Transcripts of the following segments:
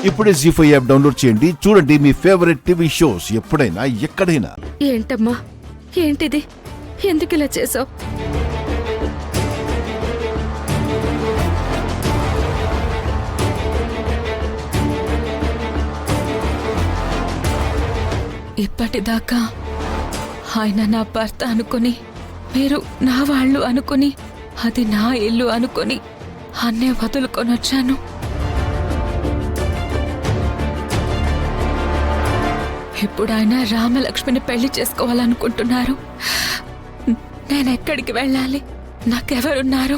ఇప్పుడే జీ5 app download చేయండి. చూడండి మీ ఫేవరెట్ టీవీ షోస్ ఎప్పుడైనా ఎక్కడైనా. ఏంటమ్మా, ఏంటిది? ఎందుకు ఇలా చేసావు? ఇప్పటిదాకా ఆయన నా భర్త అనుకుని, మీరు నా వాళ్ళు అనుకుని, అది నా ఇల్లు అనుకుని అన్నే వదులుకొని వచ్చాను. ఇప్పుడు ఆయన రామలక్ష్మిని పెళ్లి చేసుకోవాలనుకుంటున్నారు. నేనెక్కడికి వెళ్ళాలి? నాకెవరున్నారు?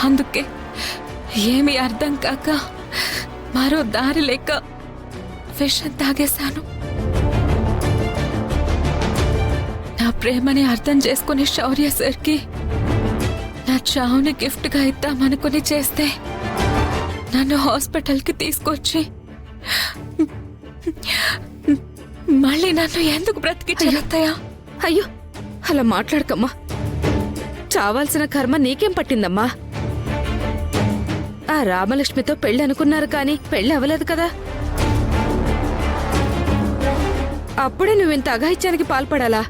అందుకే ఏమీ అర్థం కాక మరో దారి లేక విషం తాగేశాను. నా ప్రేమని అర్థం చేసుకుని శౌర్య సార్కి నా చావుని గిఫ్ట్గా ఇద్దామనుకుని చేస్తే నన్ను హాస్పిటల్కి తీసుకొచ్చి మళ్ళీ నన్ను ఎందుకు బ్రతికించారత్తయ్యా? అయ్యో, అలా మాట్లాడకమ్మా. చావాల్సిన కర్మ నీకేం పట్టిందమ్మా? ఆ రామలక్ష్మితో పెళ్లి అనుకున్నారు కానీ పెళ్లి అవ్వలేదు కదా. అప్పుడే నువ్వింత అఘాయిత్యానికి పాల్పడాలా?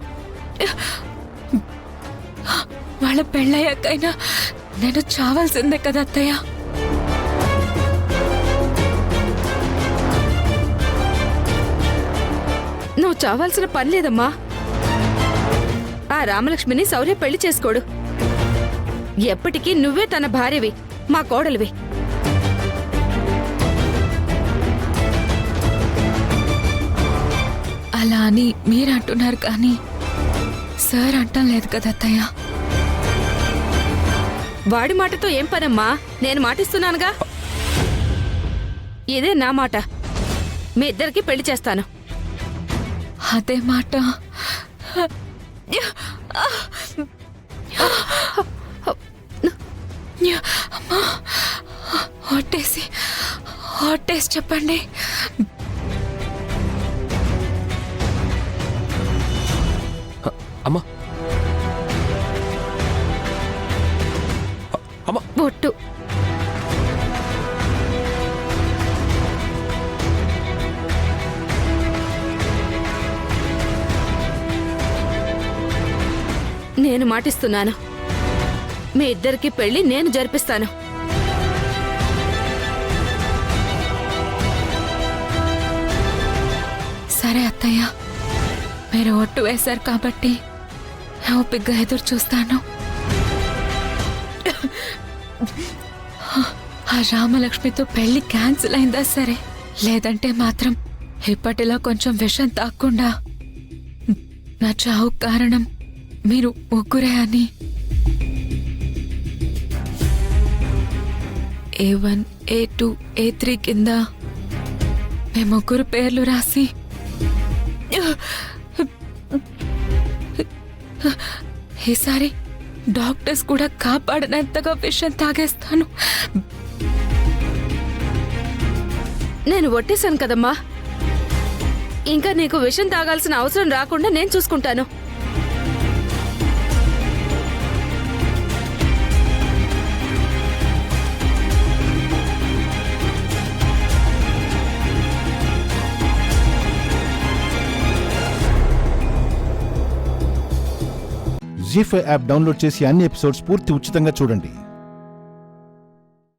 వాళ్ళ పెళ్ళయ్యాకైనా నేను చావాల్సిందే కదా అత్తయ్య. నువ్వు చావాల్సిన పని లేదమ్మా. ఆ రామలక్ష్మిని శౌర్య పెళ్లి చేసుకోడు. ఎప్పటికీ నువ్వే తన భార్యవి, మా కోడలివి. అలా అని మీరంటున్నారు కానీ సార్ అంటం లేదు కదా అత్తయ్య. వాడి మాటతో ఏం పనమ్మా? నేను మాటిస్తున్నానుగా. ఇదే నా మాట. మీ ఇద్దరికి పెళ్లి చేస్తాను. అదే మాట హొట్టేసి చెప్పండి. అమ్మా అమ్మా బొట్టు. నేను మాటిస్తున్నాను. మీ ఇద్దరికి పెళ్లి నేను జరిపిస్తాను. సరే అత్తయ్య, మీరు ఒట్టు వేశారు కాబట్టి ఓపిగ్గా ఎదురు చూస్తాను. ఆ రామలక్ష్మితో పెళ్లి క్యాన్సిల్ అయిందా సరే, లేదంటే మాత్రం ఇప్పటిలో కొంచెం విషం తాక్కుండా నా చావు కారణం మీరు ముగ్గురే అని A1, A2, A3 కింద మీ ముగ్గురు పేర్లు రాసి ఈసారి డాక్టర్స్ కూడా కాపాడనంతగా విషయం తాగేస్తాను. నేను ఒట్టేశాను కదమ్మా. ఇంకా నీకు విషం తాగాల్సిన అవసరం రాకుండా నేను చూసుకుంటాను. జీ5 యాప్ డౌన్లోడ్ చేసి అన్ని ఎపిసోడ్స్ పూర్తి ఉచితంగా చూడండి.